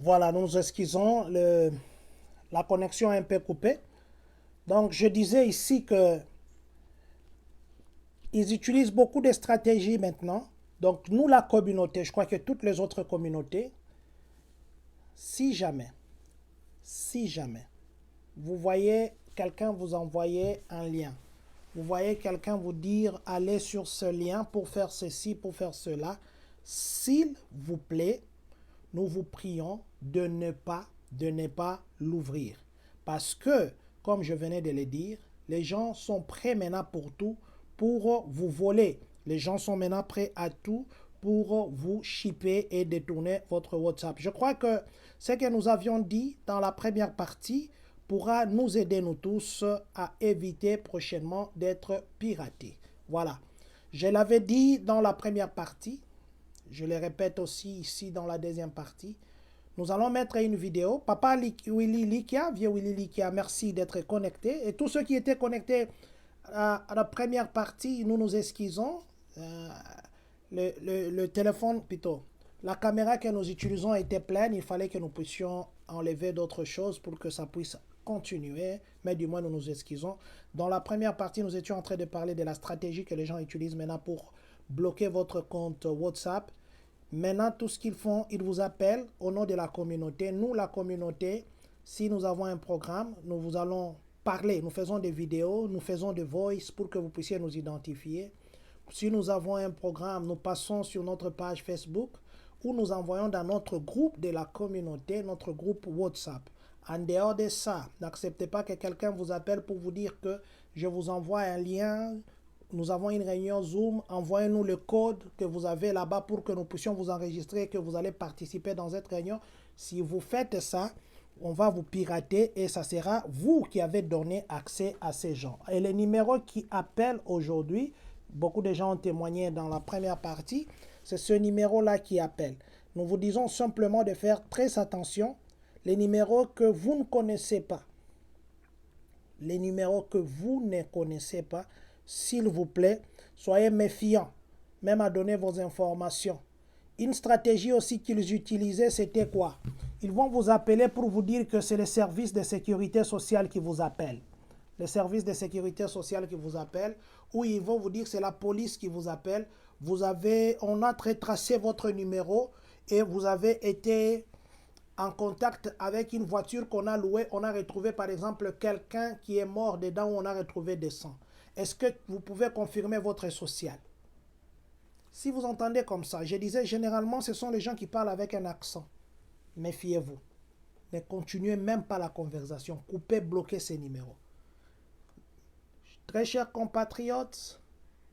Voilà, nous nous excusons, la connexion est un peu coupée. Donc, je disais ici que ils utilisent beaucoup de stratégies maintenant. Donc, nous, la communauté, je crois que toutes les autres communautés, si jamais, vous voyez quelqu'un vous envoyer un lien, vous voyez quelqu'un vous dire allez sur ce lien pour faire ceci, pour faire cela, s'il vous plaît, nous vous prions de ne pas l'ouvrir. Parce que, comme je venais de le dire, les gens sont prêts maintenant pour tout, pour vous voler. Les gens sont maintenant prêts à tout pour vous shipper et détourner votre WhatsApp. Je crois que ce que nous avions dit dans la première partie pourra nous aider, nous tous, à éviter prochainement d'être piratés. Voilà. Je l'avais dit dans la première partie. Je le répète aussi ici dans la deuxième partie. Nous allons mettre une vidéo. Papa Willy Likia, vieux Willy Likia, merci d'être connecté. Et tous ceux qui étaient connectés à la première partie, nous nous excusons. Le téléphone, plutôt, la caméra que nous utilisons était pleine. Il fallait que nous puissions enlever d'autres choses pour que ça puisse continuer. Mais du moins, nous nous excusons. Dans la première partie, nous étions en train de parler de la stratégie que les gens utilisent maintenant pour bloquer votre compte WhatsApp. Maintenant, tout ce qu'ils font, ils vous appellent au nom de la communauté. Nous, la communauté, si nous avons un programme, nous vous allons parler. Nous faisons des vidéos, nous faisons des voice pour que vous puissiez nous identifier. Si nous avons un programme, nous passons sur notre page Facebook ou nous envoyons dans notre groupe de la communauté, notre groupe WhatsApp. En dehors de ça, n'acceptez pas que quelqu'un vous appelle pour vous dire que je vous envoie un lien. Nous avons une réunion Zoom, envoyez-nous le code que vous avez là-bas pour que nous puissions vous enregistrer et que vous allez participer dans cette réunion. Si vous faites ça, on va vous pirater et ça sera vous qui avez donné accès à ces gens. Et les numéros qui appellent aujourd'hui, beaucoup de gens ont témoigné dans la première partie, c'est ce numéro-là qui appelle. Nous vous disons simplement de faire très attention. Les numéros que vous ne connaissez pas, les numéros que vous ne connaissez pas, s'il vous plaît, soyez méfiants, même à donner vos informations. Une stratégie aussi qu'ils utilisaient, c'était quoi? Ils vont vous appeler pour vous dire que c'est le service de sécurité sociale qui vous appelle. Le service de sécurité sociale qui vous appelle, ou ils vont vous dire que c'est la police qui vous appelle. On a tracé votre numéro et vous avez été en contact avec une voiture qu'on a louée. On a retrouvé par exemple quelqu'un qui est mort dedans où on a retrouvé des sangs. Est-ce que vous pouvez confirmer votre social? Si vous entendez comme ça, je disais généralement ce sont les gens qui parlent avec un accent. Méfiez-vous. Ne continuez même pas la conversation. Coupez, bloquez ces numéros. Très chers compatriotes,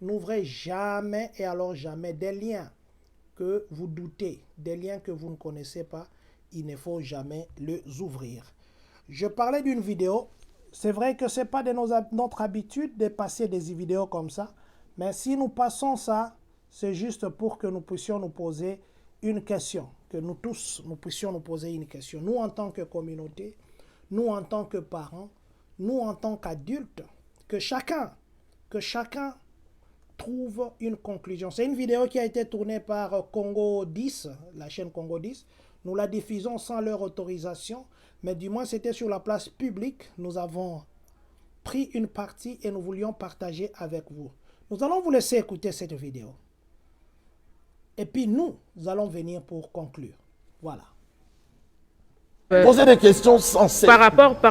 n'ouvrez jamais et alors jamais des liens que vous doutez, des liens que vous ne connaissez pas. Il ne faut jamais les ouvrir. Je parlais d'une vidéo. C'est vrai que ce n'est pas de notre habitude de passer des vidéos comme ça. Mais si nous passons ça, c'est juste pour que nous puissions nous poser une question. Que nous tous, nous puissions nous poser une question. Nous, en tant que communauté, nous, en tant que parents, nous, en tant qu'adultes, que chacun trouve une conclusion. C'est une vidéo qui a été tournée par Congo 10, la chaîne Congo 10. Nous la diffusons sans leur autorisation. Mais du moins, c'était sur la place publique. Nous avons pris une partie et nous voulions partager avec vous. Nous allons vous laisser écouter cette vidéo. Et puis nous allons venir pour conclure. Voilà. Poser des questions sensées. Par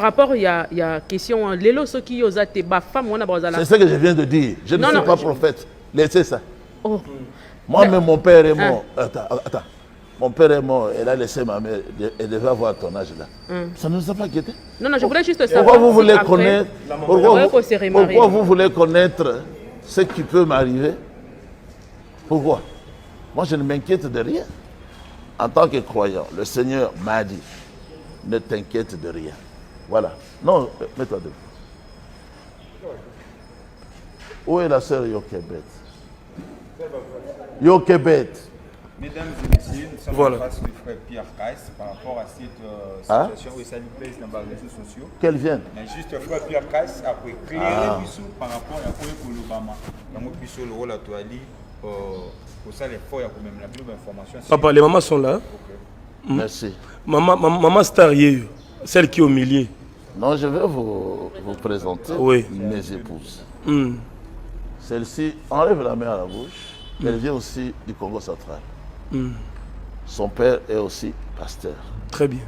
rapport, il y a question. Lélo, ceux qui osent te femme, c'est ce que je viens de dire. Je ne suis pas prophète. Laissez ça. Oh. Moi-même, mon père est mort. Attends. Mon père est mort, elle a laissé ma mère, elle devait avoir ton âge là. Ça ne nous a pas guetté. Non, je voulais juste savoir. Pourquoi vous voulez connaître, pourquoi vous voulez connaître ce qui peut m'arriver? Pourquoi? Moi, je ne m'inquiète de rien. En tant que croyant, le Seigneur m'a dit, ne t'inquiète de rien. Voilà. Non, mets-toi debout. Où est la sœur Yokebet? Yokebet. Mesdames et messieurs, nous sommes en face du frère Pierre Kaïs par rapport à cette situation où ça nous plaît dans les réseaux sociaux. Qu'elle vienne. Mais juste le frère Pierre Kaïs a créé un bisou par rapport à l'Obama. Donc, on puisse le rôle à toi, pour ça, les fois, il y a quand même la plus d'informations. Papa, les mamans sont là. Merci. Maman Star, celle qui est au milieu. Non, je vais vous présenter mes épouses. Celle-ci enlève la main à la bouche. Elle vient aussi du Congo central. Son père est aussi pasteur. Très bien.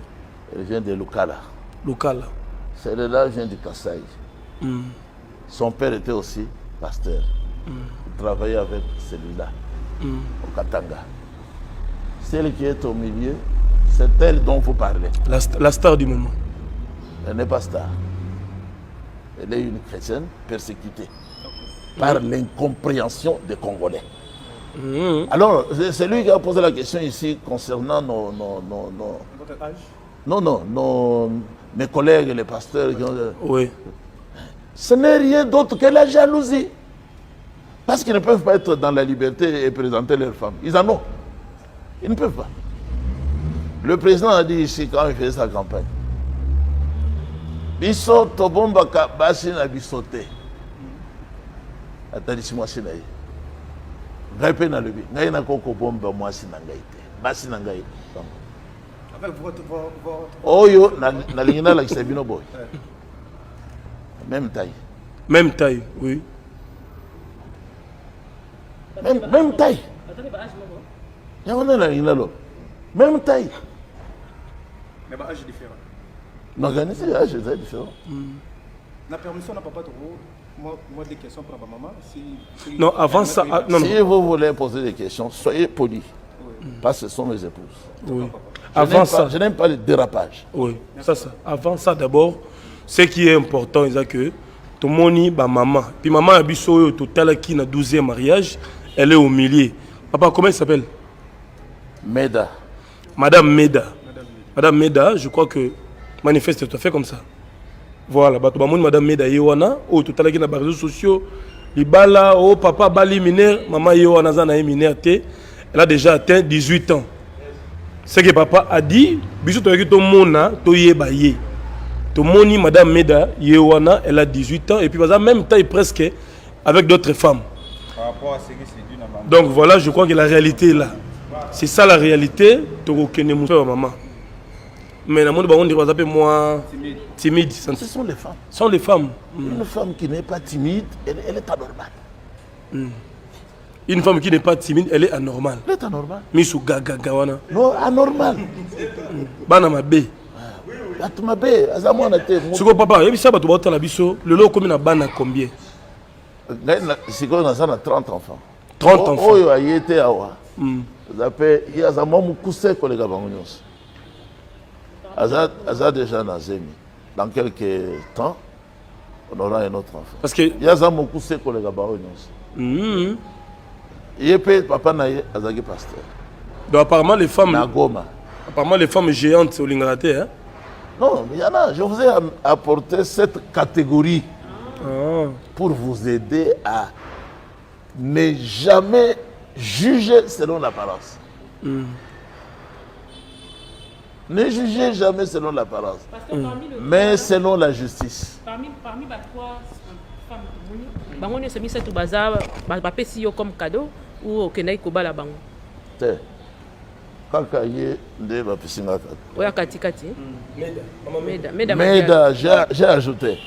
Elle vient de Lukala. Lukala. Celle-là vient du Kasaï. Son père était aussi pasteur. Il travaillait avec celui-là, au Katanga. Celle qui est au milieu, c'est elle dont vous parlez. La star du moment. Elle n'est pas star. Elle est une chrétienne persécutée par l'incompréhension des Congolais. Alors, c'est lui qui a posé la question ici concernant Votre âge? mes collègues, les pasteurs. Oui. Ce n'est rien d'autre que la jalousie. Parce qu'ils ne peuvent pas être dans la liberté et présenter leurs femmes. Ils en ont. Ils ne peuvent pas. Le président a dit ici, quand il faisait sa campagne, Biso tobomba ka basi na bisote. Atali moi sinaï. Ngai pe na lebi. Ngai na koko bomba moi sinangai te. Basi na ngai. Avec votre Oyo na lingina la kisabino boy. Même taille. Même taille, oui. Même taille. Même taille. Mais l'âge est différent. Non, l'âge est différent. La permission n'a pas trop. Moi, des questions pour ma maman. Non, avant ça. Si vous voulez poser des questions, soyez polis. Parce que ce sont mes épouses. Oui. Avant ça. Je n'aime pas le dérapage. Oui, ça. Avant ça, d'abord, ce qui est important, c'est que tout le monde est maman. Puis maman a biso total qui na 12e mariage, elle est au milieu. Papa, comment elle s'appelle? Meda. Madame Meda. Madame Meda, je crois que manifeste tout à fait comme ça. Voilà, Madame Meda Yewana, total qui na réseaux sociaux, Libala, papa Bali mineur, maman Yewana Zana mineur, elle a déjà atteint 18 ans. Ce que papa a dit, biso to yaki to mona to yebaye. To moni Madame Meda Yewana, elle a 18 ans et puis par même taille presque avec d'autres femmes. Par rapport à ce que c'est d'une maman. Donc voilà, je crois que la réalité est là. C'est ça la réalité. To kene moussa maman. Mais la monde va dire par moi timide. Ce sont les femmes. Ce sont les femmes. Une femme qui n'est pas timide, elle est anormale. Une femme qui n'est pas timide, elle est anormale. Elle est anormale. Misu gaga gawana. Non, anormale. Bana mabe. Atmabe, azamona te. Suko papa, yebi ça bato bota la biso, le lot comme na bana combien? C'est qu'on a 30 enfants. 30 enfants. Oyo ayete awa. Zape, il y a zamo mukuse kolega bangonyos. Aza déjà nazemi. Dans quelques temps, on aura un autre enfant. Parce que il y a zamo mukuse kolega bangonyos. Yepe papa naye azagi pasteur. Donc apparemment les femmes Nagoma. Apparemment les femmes géantes au Lingrate hein. Non, il y en a. Je vous ai apporté cette catégorie pour vous aider à ne jamais juger selon l'apparence. Ne jugez jamais selon l'apparence, mais selon la justice. Parmi les trois femmes, bango se mis tout bazar, bapesi yo comme cadeau ou okenai kobala bango. Kaka ye nde bapesinga kaka. Oya katikati. Meda, j'ai ajouté.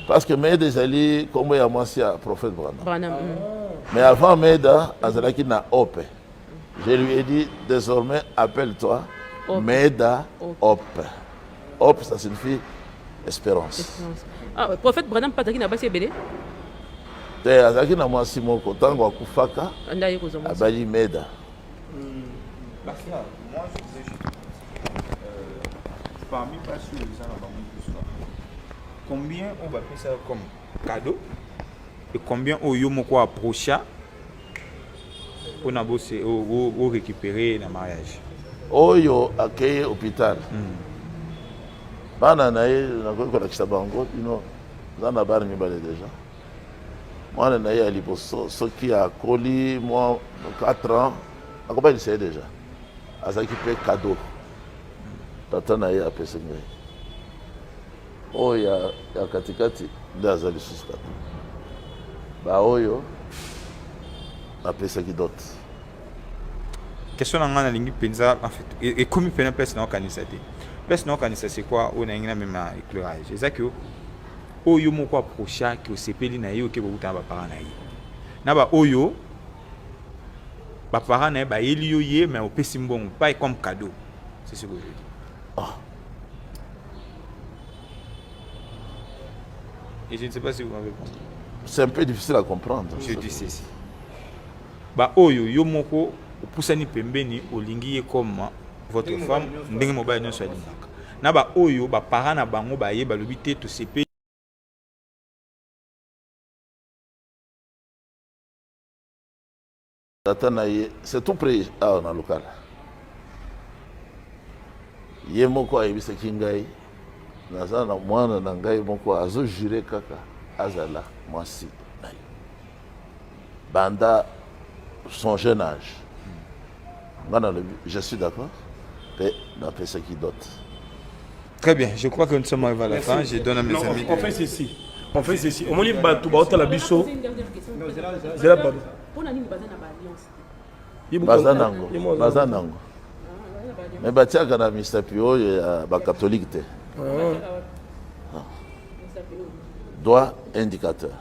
Parce que Meda ezali comme ya mwasi ya prophète Branham. Mais avant Meda, azalaki na Ope. Je lui ai dit désormais appelle-toi Meda Ope. Ope ça signifie espérance. Ah, prophète Branham pataki na basi ebele. Te azalaki na mwasi moko tango akufaka. Abali Meda. Moi, je disais juste, parmi pas sûr les gens combien on va faire ça comme cadeau et combien au yomoko approcha pour récupérer le mariage. Oyo accueilli hôpital. Bana nae na ko la kisabango, dans la barre mibale déjà. Moi nae à liposo, ce qui a collé moi 4 ans, à combien il sait déjà. Azaki pe cadeau. Tata na ye apesa ngai. Oya ya katikati ndazali suska. Ba oyo apesa ki dot. question nanga na lingi penza en fait et comme pena place na kanisa te. Place na kanisa c'est quoi on a ngina même éclairage. C'est ça que oyo moko approcha que sepeli na yo ke bokuta ba parents na ye. Na ba oyo ba parents na ba yeli yo ye mais au pesi mbongo pas comme cadeau. C'est ce que je dis. Ah. Et je ne sais pas si vous m'avez compris. C'est un peu difficile à comprendre. Je dis ceci. Ba oyo yo moko opusani pembeni olingi ye comme votre femme ndenge mobile nyonso alingaka. Na ba oyo ba parents na bango ba ye ba lobi te to sepe. C'est tout près dans le local. Ye moko ayebisa kingai naza na mwana na ngai moko azo jure kaka azala mwasi na yo banda son jeune âge. Je suis d'accord. Et d'après ce qui dote. Très bien, je crois que nous sommes arrivés à la fin. Je donne à mes amis. On fait ceci. On fait ceci. On dit bah tu vas au labisso. C'est là bas. Bazanango. Mais batiaka na Mr. Pio ya ba catholique te. Doigt indicateur.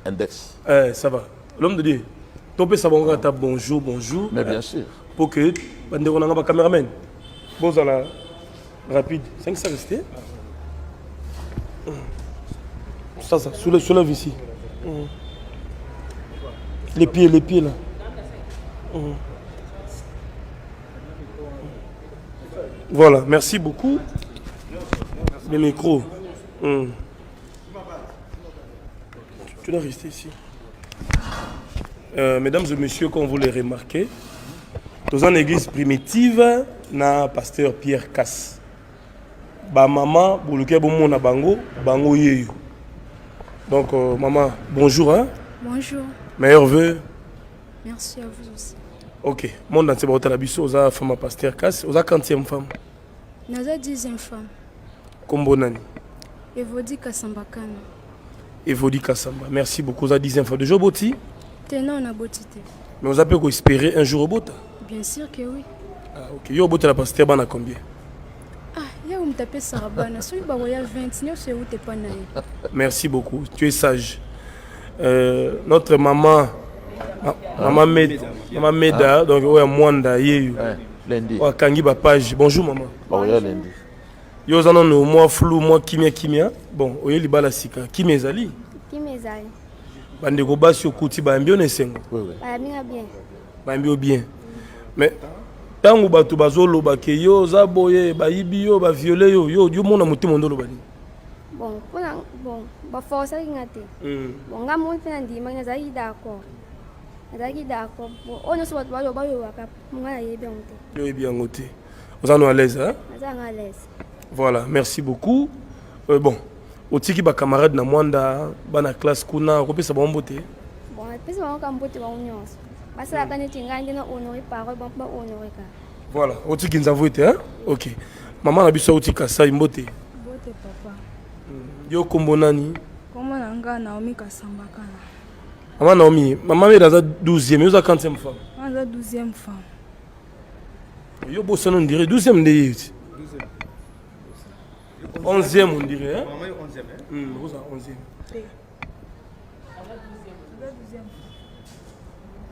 Index. Ça va. L'homme de Dieu. Topé ça va ta bonjour, bonjour. Mais bien sûr. Pour que bande on a ba caméraman. Bon ça là rapide. 5 ça resté. Ça soulève ici. Les pieds là. Voilà, merci beaucoup. Les micros. Tu dois rester ici. Mesdames et messieurs, comme vous l'avez remarqué, dans une église primitive, na pasteur Pierre Casse. Ba maman, buluke bomo na bango yeyo. Donc maman, bonjour hein. Bonjour. Meilleurs vœux. Merci à vous aussi. Ok, mon dans cette la biso oza femme pasteur Casse, oza 40e femme. Naza 10e femme. Kombonani. Evodi Kasambakana. Evodi Kasamba. Merci beaucoup oza 10e femme. De jour boti? Tenant on a botité. Mais vous avez espérer un jour au bota? Bien sûr que oui. Ah ok, yo bota la pasteur bana combien? Ah, ya on tapé Sarabana, celui ba voya 20, ne sais où t'es pas naïf. Merci beaucoup, tu es sage. Notre maman Maman Meda, donc ouais Mwanda yeyu. Lundi. Wa kangi ba page. Bonjour maman. Bon, lundi. Yo zana no moi flou, moi kimia. Bon, oye libala sika. Kimia ezali. Kimia ezali. Bande ko basi okuti ba mbio nesengo. Oui oui. Ba minga bien. Ba mbio bien. Mais tangu batu bazolo ba ke yo za boye ba yibi yo ba violer yo mona motimo ndolo bani. Bon, ba force ngate. Bon nga monte na ndima nga za d'accord. D'accord. On ne se voit pas au waka. Moi, il est bien monté. Il est bien monté. Vous en êtes à l'aise, hein? À l'aise. Voilà, merci beaucoup. Bon, au tiki ba camarade na mwanda, ba na classe kuna, ko pesa ba mbote. Bon, pesa ba mbote ba union. Parce la kaneti ngandi na honorer parole ba honorer ka. Voilà, au tiki nzavu ete, hein? OK. Maman na biso au tika sa mbote. Mbote papa. Yo kombo nani? Kombo nanga Naomi Kasambakana. Maman Naomi, maman est dans la 12e, mais vous êtes 40e femme. Dans la 12e femme. Yo bossa on dirait 12e de 11e on dirait hein. Maman est 11e hein. Vous êtes 11e.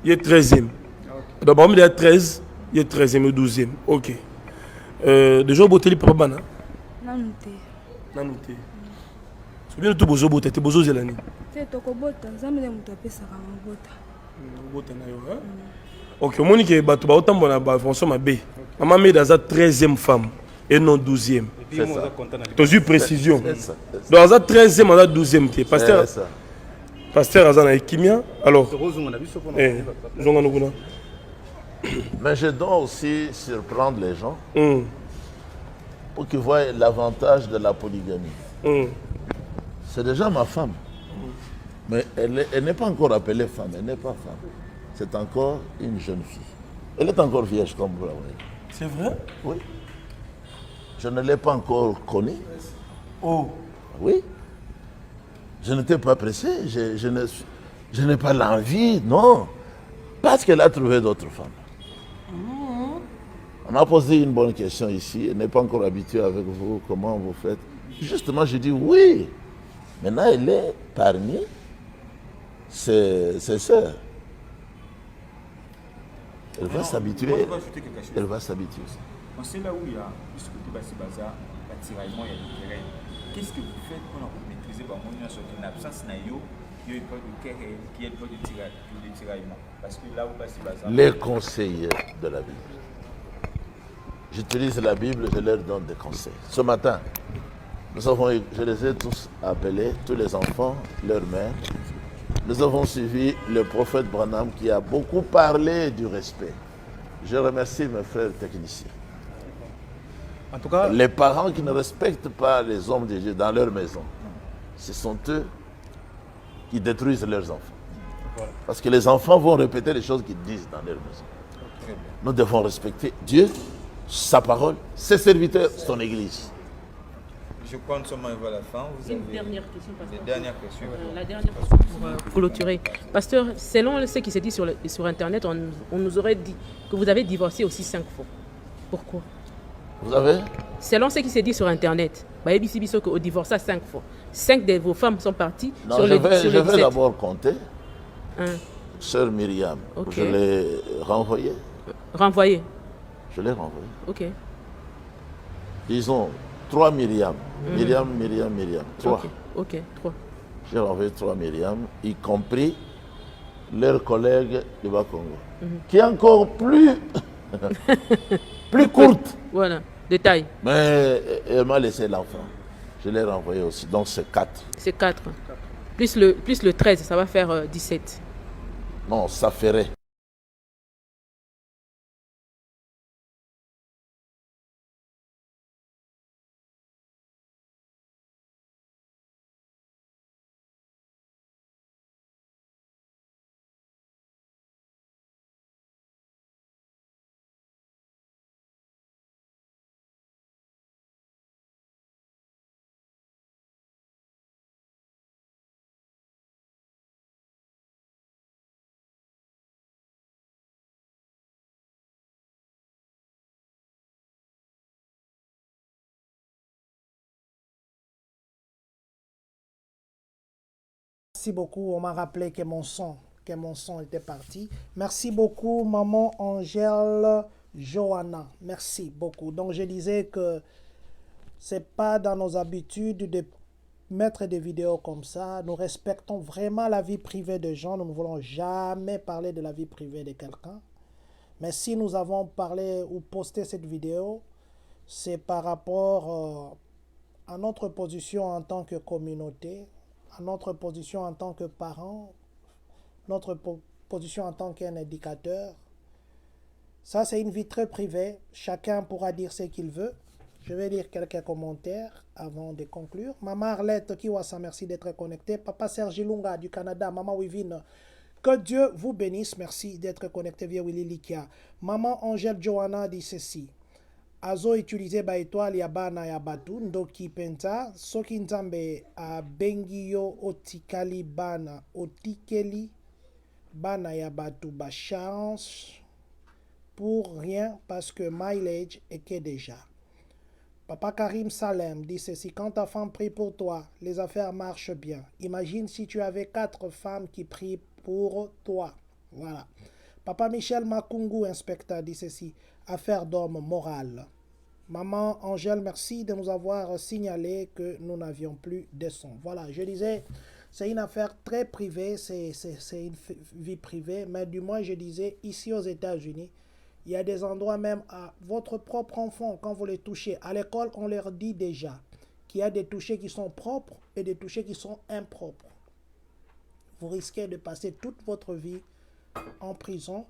Il est 13e. D'abord il est 13, il est 13e ou 12e. OK. Déjà boté papa bana. Nanuté. C'est bien tout bozo boté, tu bozo zelani. Ok, Monique, tu vas autant François Mabé. Maman met dans la 13e femme et non 12e. C'est ça. Tu as eu précision. Dans la 13e, on a 12e. Pasteur Azana et Kimia. Alors, mais je dois aussi surprendre les gens pour qu'ils voient l'avantage de la polygamie. C'est déjà ma femme. Mais elle n'est pas encore appelée femme, elle n'est pas femme. C'est encore une jeune fille. Elle est encore vierge, comme vous la voyez. C'est vrai? Oui. Je ne l'ai pas encore connue. Oh. Oui. Je n'étais pas pressé, je n'ai pas l'envie, non. Parce qu'elle a trouvé d'autres femmes. On m'a posé une bonne question ici. Elle n'est pas encore habituée avec vous. Comment vous faites? Justement, je dis oui. Maintenant, elle est parmi ses sœurs. Elle va s'habituer. Elle va s'habituer. On sait là où il y a plus côté Bassibaza, la tiraillement et le terrain. Qu'est-ce que vous faites pour maîtriser une absence naïo, il n'y a pas de querelle, il n'y a pas de tiraillement? Parce que là où Bassibaza. Les conseillers de la Bible. J'utilise la Bible, je leur donne des conseils. Ce matin, je les ai tous appelés, tous les enfants, leurs mères. Nous avons suivi le prophète Branham qui a beaucoup parlé du respect. Je remercie mes frères techniciens. En tout cas, les parents qui ne respectent pas les hommes de Dieu dans leur maison, ce sont eux qui détruisent leurs enfants. Parce que les enfants vont répéter les choses qu'ils disent dans leur maison. Nous devons respecter Dieu, sa parole, ses serviteurs, son église. Je crois que nous sommes arrivés à la fin. Vous avez une dernière question, pasteur. La dernière question. La dernière question pour clôturer. Pasteur, selon ce qui s'est dit sur Internet, on nous aurait dit que vous avez divorcé aussi 5 fois. Pourquoi? Vous avez? Selon ce qui s'est dit sur Internet, que vous divorcé 5 fois. 5 de vos femmes sont parties non, sur je les vais d'abord compter. Sœur Myriam, okay. Je l'ai renvoyée. Renvoyée? Je l'ai renvoyée. Ok. Disons 3 Myriam. Myriam. 3. Ok, 3. J'ai renvoyé 3 Myriam, y compris leurs collègues du Bas-Congo, qui est encore plus, plus courte. Voilà, détail. Mais elle m'a laissé l'enfant. Je l'ai renvoyé aussi, donc c'est 4. C'est 4. Plus le 13, ça va faire 17. Non, ça ferait. Merci beaucoup, on m'a rappelé que mon son était parti. Merci beaucoup, maman Angèle Johanna. Merci beaucoup. Donc, je disais que c'est pas dans nos habitudes de mettre des vidéos comme ça. Nous respectons vraiment la vie privée des gens. Nous ne voulons jamais parler de la vie privée de quelqu'un. Mais si nous avons parlé ou posté cette vidéo, c'est par rapport à notre position en tant que communauté, à notre position en tant que parents, notre position en tant qu'un éducateur. Ça, c'est une vie très privée. Chacun pourra dire ce qu'il veut. Je vais lire quelques commentaires avant de conclure. Maman Arlette Kiwasa, merci d'être connecté. Papa Serge Lunga du Canada. Maman Wivine, que Dieu vous bénisse. Merci d'être connecté via Willy Likia. Maman Angèle Johanna dit ceci. Azo utilisé ba étoile ya bana ya batu ndoki penta soki nzambe a bengiyo otikali bana otikeli bana ya batu ba chance pour rien parce que mileage est que déjà. Papa Karim Salem dit ceci, quand ta femme prie pour toi, les affaires marchent bien. Imagine si tu avais 4 femmes qui prient pour toi. Voilà. Papa Michel Makungu, inspecteur, dit ceci, affaire d'homme moral. Maman Angèle, merci de nous avoir signalé que nous n'avions plus de son. Voilà, je disais, c'est une affaire très privée, c'est une vie privée, mais du moins je disais, ici aux États-Unis, il y a des endroits même à votre propre enfant, quand vous les touchez. À l'école, on leur dit déjà qu'il y a des touchés qui sont propres et des touchés qui sont impropres. Vous risquez de passer toute votre vie en prison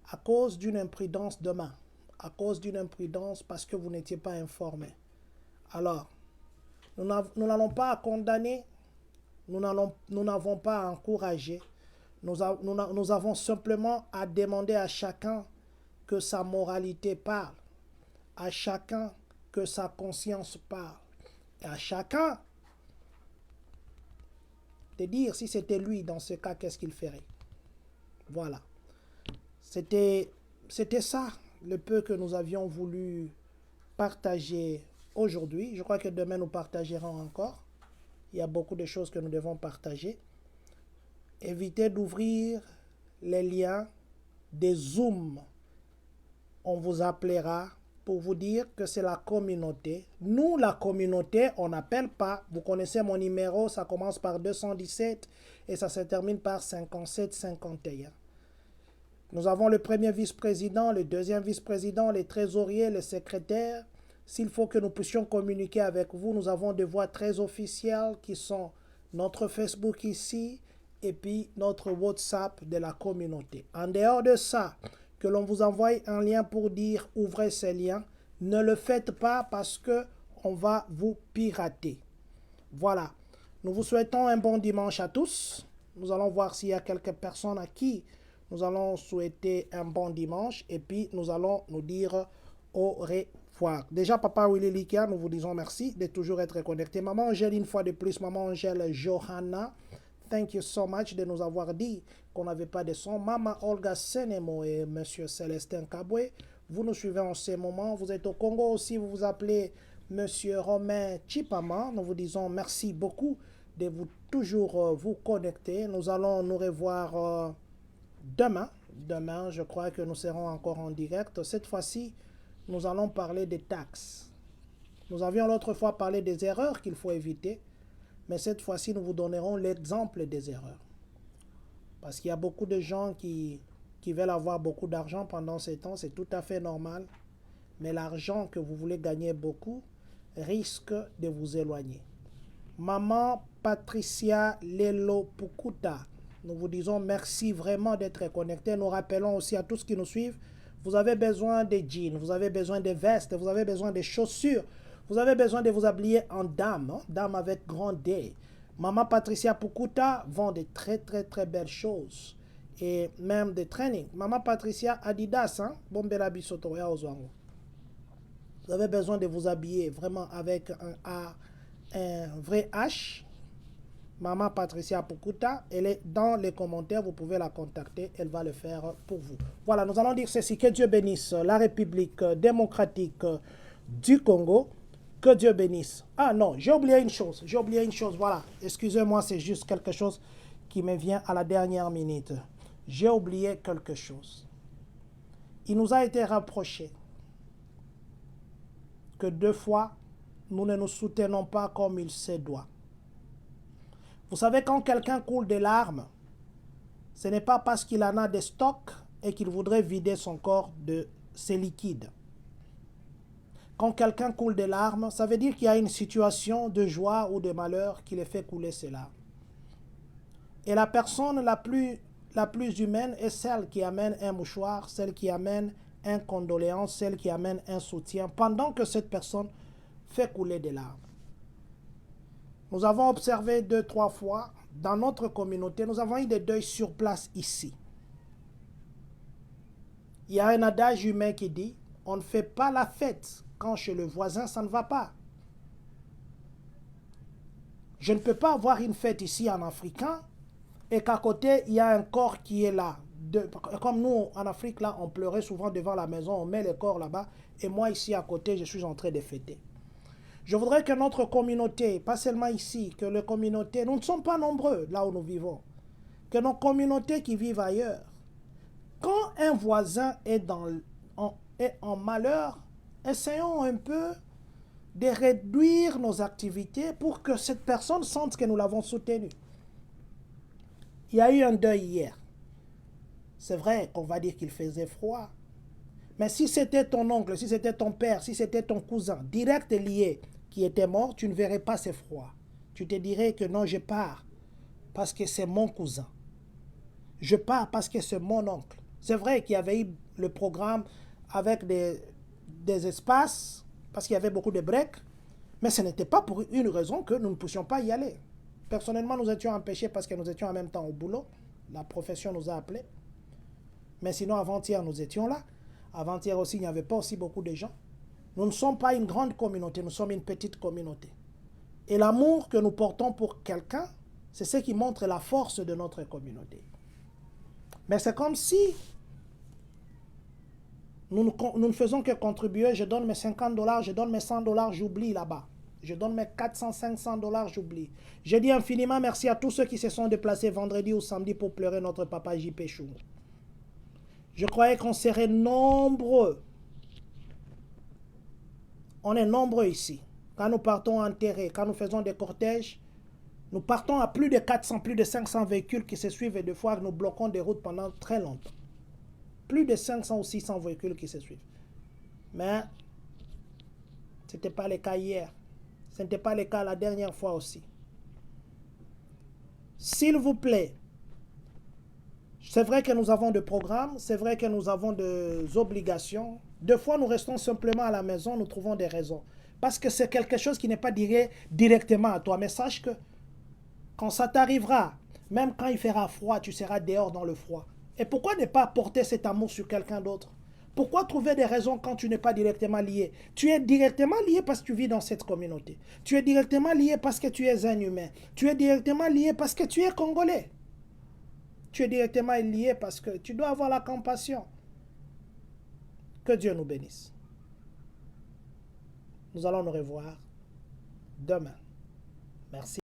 à cause d'une imprudence de main, à cause d'une imprudence parce que vous n'étiez pas informé. Alors, nous n'allons pas condamner, nous n'avons pas à encourager, nous avons simplement à demander à chacun que sa moralité parle, à chacun que sa conscience parle, et à chacun de dire si c'était lui dans ce cas, qu'est-ce qu'il ferait. Voilà. C'était ça. le peu que nous avions voulu partager aujourd'hui. Je crois que demain nous partagerons encore. Il y a beaucoup de choses que nous devons partager. Évitez d'ouvrir les liens des Zooms. On vous appellera pour vous dire que c'est la communauté. Nous, la communauté, on n'appelle pas. Vous connaissez mon numéro, ça commence par 217 et ça se termine par 5751. Nous avons le premier vice-président, le deuxième vice-président, les trésoriers, les secrétaires. S'il faut que nous puissions communiquer avec vous, nous avons des voies très officielles qui sont notre Facebook ici et puis notre WhatsApp de la communauté. En dehors de ça, que l'on vous envoie un lien pour dire ouvrez ces liens, ne le faites pas parce que on va vous pirater. Voilà. Nous vous souhaitons un bon dimanche à tous. Nous allons voir s'il y a quelques personnes à qui nous allons souhaiter un bon dimanche et puis nous allons nous dire au revoir. Déjà, Papa Willy Likia, nous vous disons merci de toujours être connecté. Maman Angèle, une fois de plus, Maman Angèle Johanna, thank you so much de nous avoir dit qu'on n'avait pas de son. Maman Olga Senemo et Monsieur Célestin Kabwe, vous nous suivez en ce moment. Vous êtes au Congo aussi, vous vous appelez Monsieur Romain Chipama. Nous vous disons merci beaucoup de vous toujours vous connecter. Nous allons nous revoir demain. Demain, je crois que nous serons encore en direct. Cette fois-ci, nous allons parler des taxes. Nous avions l'autre fois parlé des erreurs qu'il faut éviter. Mais cette fois-ci, nous vous donnerons l'exemple des erreurs. Parce qu'il y a beaucoup de gens qui veulent avoir beaucoup d'argent pendant ces temps. C'est tout à fait normal. Mais l'argent que vous voulez gagner beaucoup risque de vous éloigner. Maman Patricia Lelo Pukuta, nous vous disons merci vraiment d'être connectés. Nous rappelons aussi à tous qui nous suivent, vous avez besoin de jeans, vous avez besoin de vestes, vous avez besoin de chaussures. Vous avez besoin de vous habiller en dame, hein? Dame avec grand D. Maman Patricia Pukuta vend de très belles choses. Et même des trainings. Maman Patricia Adidas, hein? Bombela Bisotoya Ozwango. Vous avez besoin de vous habiller vraiment avec un vrai H. Maman Patricia Pukuta, elle est dans les commentaires, vous pouvez la contacter, elle va le faire pour vous. Voilà, nous allons dire ceci, que Dieu bénisse la République démocratique du Congo. Que Dieu bénisse. Ah non, j'ai oublié une chose, voilà. Excusez-moi, c'est juste quelque chose qui me vient à la dernière minute. J'ai oublié quelque chose. Il nous a été reproché que 2 fois, nous ne nous soutenons pas comme il se doit. Vous savez, quand quelqu'un coule des larmes, ce n'est pas parce qu'il en a des stocks et qu'il voudrait vider son corps de ses liquides. Quand quelqu'un coule des larmes, ça veut dire qu'il y a une situation de joie ou de malheur qui le fait couler ses larmes. Et la personne la plus humaine est celle qui amène un mouchoir, celle qui amène un condoléance, celle qui amène un soutien, pendant que cette personne fait couler des larmes. Nous avons observé 2-3 fois dans notre communauté, nous avons eu des deuils sur place ici. Il y a un adage humain qui dit, on ne fait pas la fête quand chez le voisin, ça ne va pas. Je ne peux pas avoir une fête ici en africain et qu'à côté, il y a un corps qui est là. Comme nous, en Afrique, là, on pleurait souvent devant la maison, on met le corps là-bas et moi, ici, à côté, je suis en train de fêter. Je voudrais que notre communauté, pas seulement ici, que les communautés, nous ne sommes pas nombreux là où nous vivons, que nos communautés qui vivent ailleurs, quand un voisin est en malheur, essayons un peu de réduire nos activités pour que cette personne sente que nous l'avons soutenue. Il y a eu un deuil hier. C'est vrai qu'on va dire qu'il faisait froid. Mais si c'était ton oncle, si c'était ton père, si c'était ton cousin, direct lié, qui était mort, tu ne verrais pas ce froid. Tu te dirais que non, je pars parce que c'est mon cousin. Je pars parce que c'est mon oncle. C'est vrai qu'il y avait eu le programme avec des espaces, parce qu'il y avait beaucoup de breaks, mais ce n'était pas pour une raison que nous ne puissions pas y aller. Personnellement, nous étions empêchés parce que nous étions en même temps au boulot. La profession nous a appelés. Mais sinon, avant-hier, nous étions là. Avant-hier aussi, il n'y avait pas aussi beaucoup de gens. Nous ne sommes pas une grande communauté, nous sommes une petite communauté. Et l'amour que nous portons pour quelqu'un, c'est ce qui montre la force de notre communauté. Mais c'est comme si Nous ne faisons que contribuer. Je donne mes 50 $, je donne mes 100 $, j'oublie là-bas. Je donne mes 400, 500 $, j'oublie. Je dis infiniment merci à tous ceux qui se sont déplacés vendredi ou samedi pour pleurer notre papa J.P. Chou. Je croyais qu'on serait nombreux. On est nombreux ici. Quand nous partons enterrer, quand nous faisons des cortèges, nous partons à plus de 400, plus de 500 véhicules qui se suivent et des fois nous bloquons des routes pendant très longtemps. Plus de 500 ou 600 véhicules qui se suivent. Mais ce n'était pas le cas hier. Ce n'était pas le cas la dernière fois aussi. S'il vous plaît, c'est vrai que nous avons des programmes, c'est vrai que nous avons des obligations. Des fois, nous restons simplement à la maison, nous trouvons des raisons. Parce que c'est quelque chose qui n'est pas directement à toi. Mais sache que quand ça t'arrivera, même quand il fera froid, tu seras dehors dans le froid. Et pourquoi ne pas porter cet amour sur quelqu'un d'autre? Pourquoi trouver des raisons quand tu n'es pas directement lié? Tu es directement lié parce que tu vis dans cette communauté. Tu es directement lié parce que tu es un humain. Tu es directement lié parce que tu es congolais. Tu es directement lié parce que tu dois avoir la compassion. Que Dieu nous bénisse. Nous allons nous revoir demain. Merci.